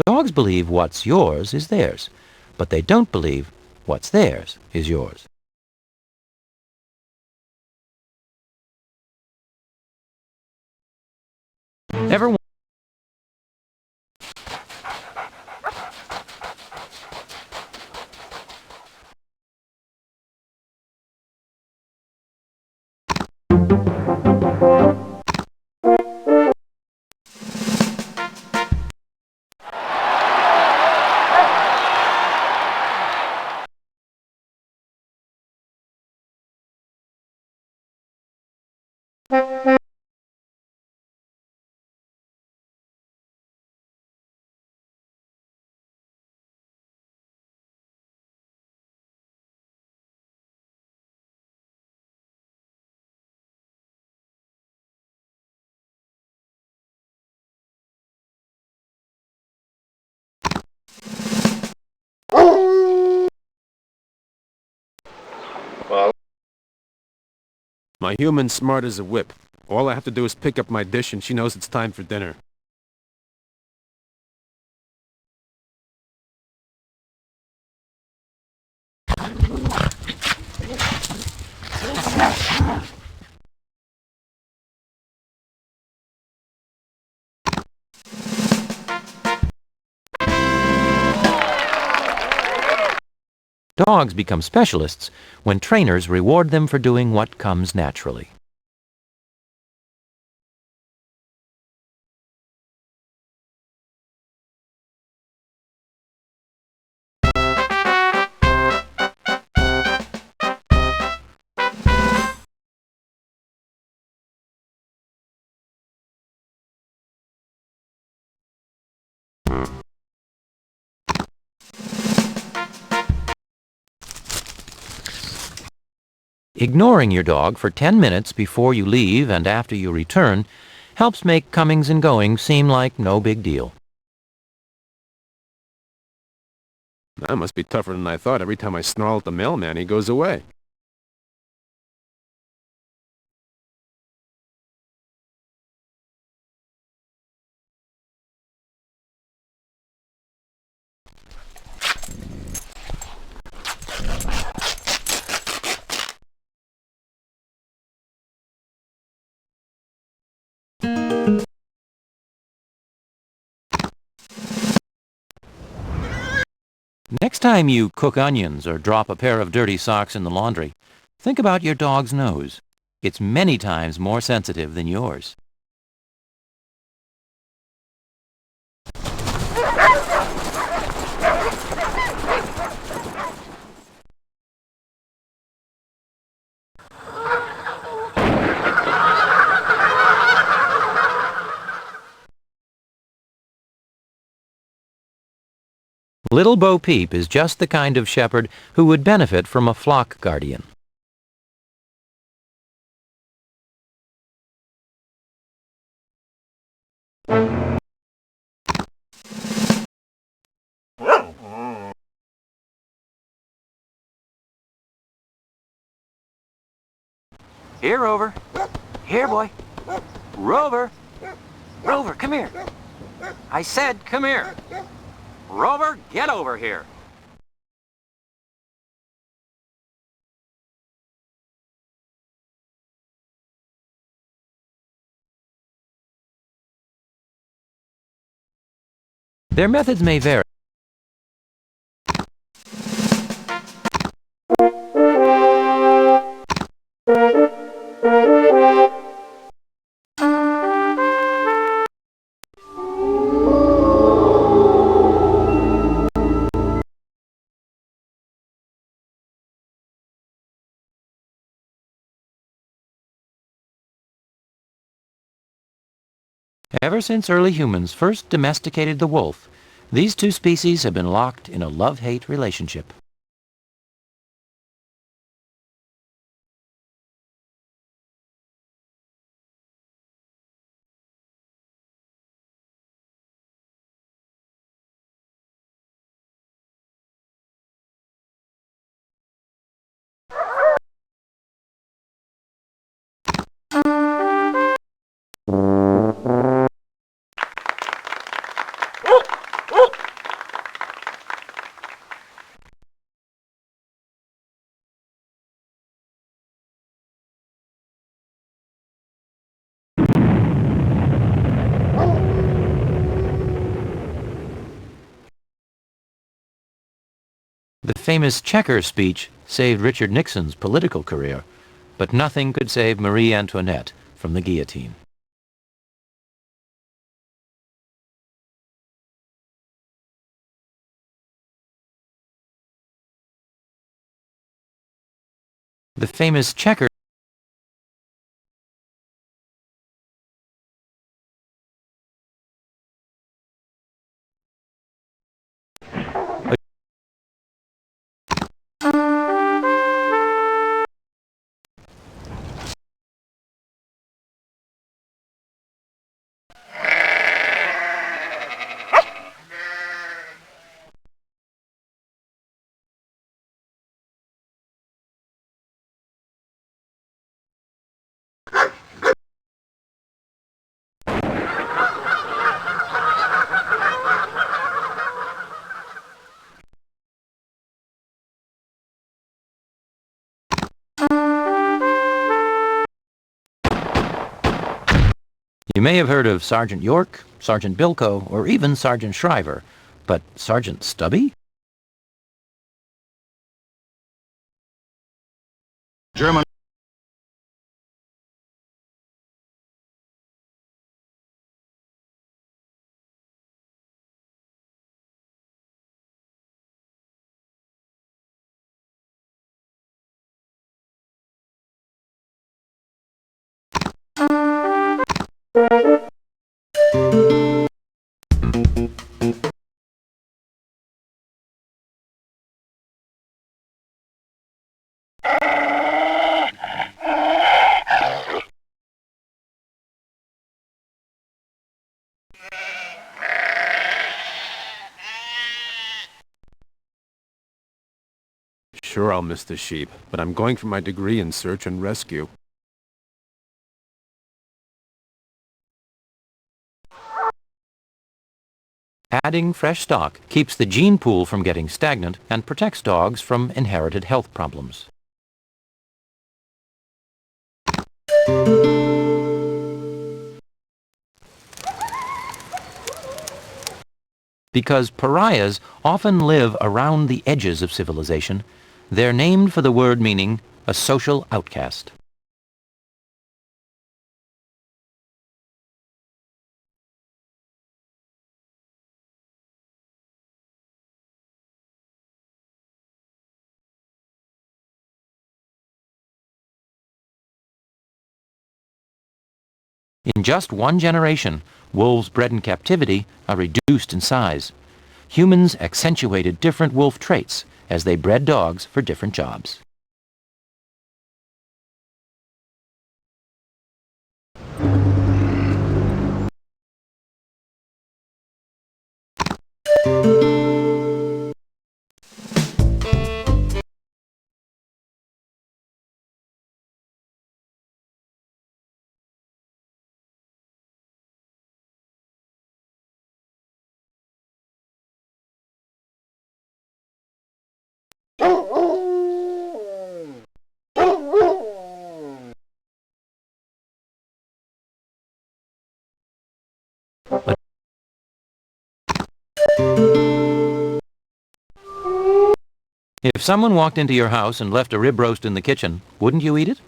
Dogs believe what's yours is theirs, but they don't believe what's theirs is yours. Ever My human's smart as a whip. All I have to do is pick up my dish and she knows it's time for dinner. Dogs become specialists when trainers reward them for doing what comes naturally. Ignoring your dog for 10 minutes before you leave and after you return helps make comings and goings seem like no big deal. That must be tougher than I thought. Every time I snarl at the mailman, he goes away. Next time you cook onions or drop a pair of dirty socks in the laundry, think about your dog's nose. It's many times more sensitive than yours. Little Bo Peep is just the kind of shepherd who would benefit from a flock guardian. Here, Rover. Here, boy. Rover. Rover, come here. I said come here. Rover, get over here. Their methods may vary. Ever since early humans first domesticated the wolf, these two species have been locked in a love-hate relationship. The famous checker speech saved Richard Nixon's political career, but nothing could save Marie Antoinette from the guillotine. The famous checker You may have heard of Sergeant York, Sergeant Bilko, or even Sergeant Shriver, but Sergeant Stubby? German. Sure, I'll miss the sheep, but I'm going for my degree in search and rescue. Adding fresh stock keeps the gene pool from getting stagnant and protects dogs from inherited health problems. Because pariahs often live around the edges of civilization, they're named for the word meaning a social outcast. In just one generation, wolves bred in captivity are reduced in size. humans accentuated different wolf traits as they bred dogs for different jobs. If someone walked into your house and left a rib roast in the kitchen, wouldn't you eat it?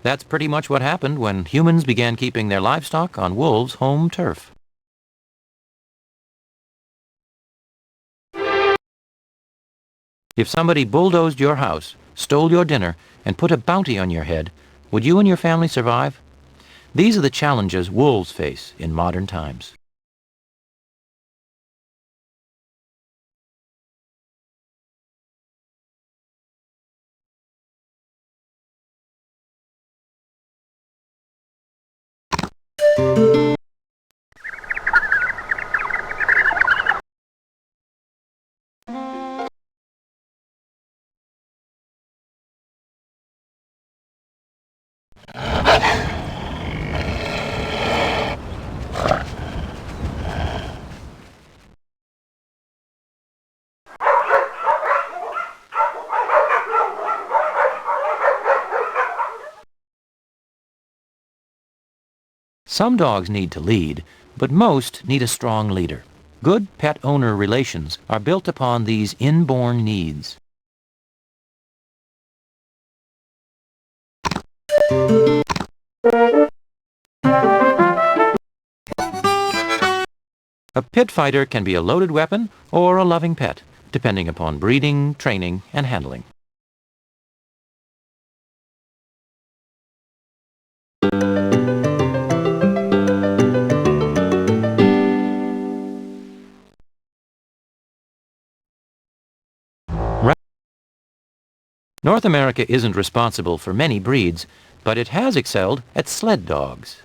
That's pretty much what happened when humans began keeping their livestock on wolves' home turf. If somebody bulldozed your house, stole your dinner, and put a bounty on your head, would you and your family survive? These are the challenges wolves face in modern times. Some dogs need to lead, but most need a strong leader. Good pet-owner relations are built upon these inborn needs. A pit fighter can be a loaded weapon or a loving pet, depending upon breeding, training, and handling. North America isn't responsible for many breeds, but it has excelled at sled dogs.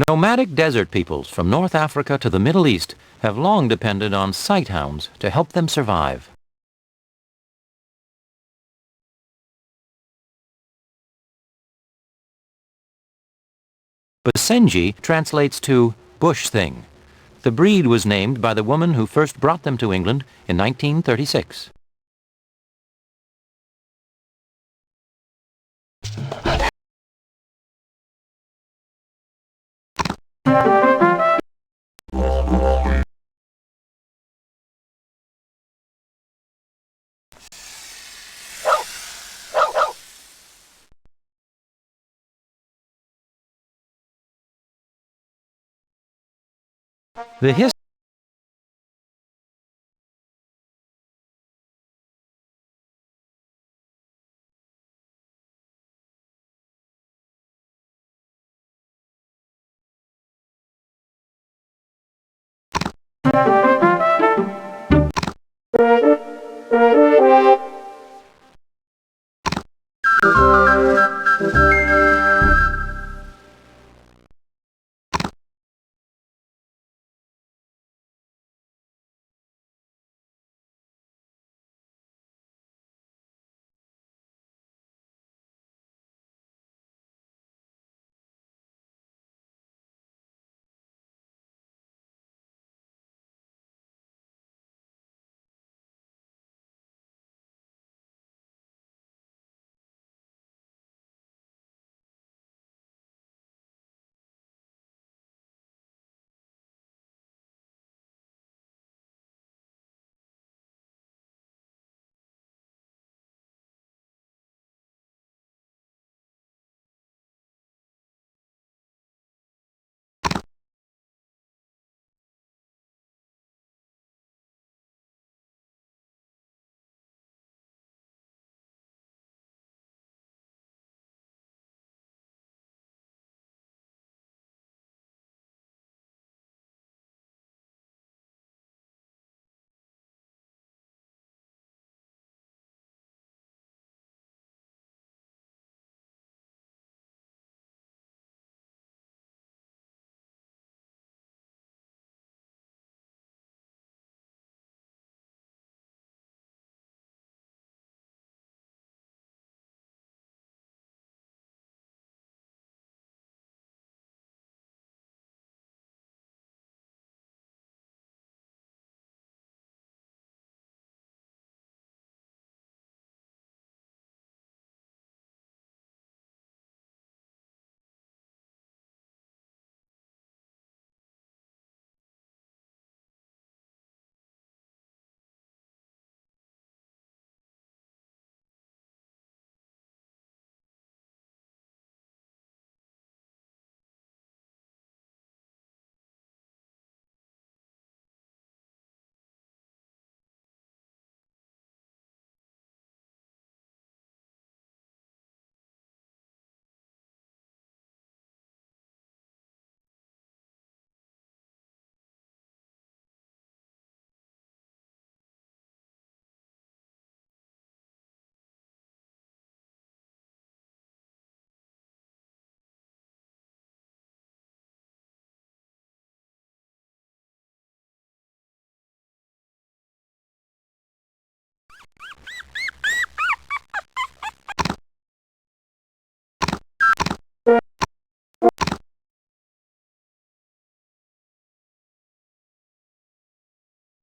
Nomadic desert peoples from North Africa to the Middle East have long depended on sighthounds to help them survive. Basenji translates to bush thing. The breed was named by the woman who first brought them to England in 1936. The history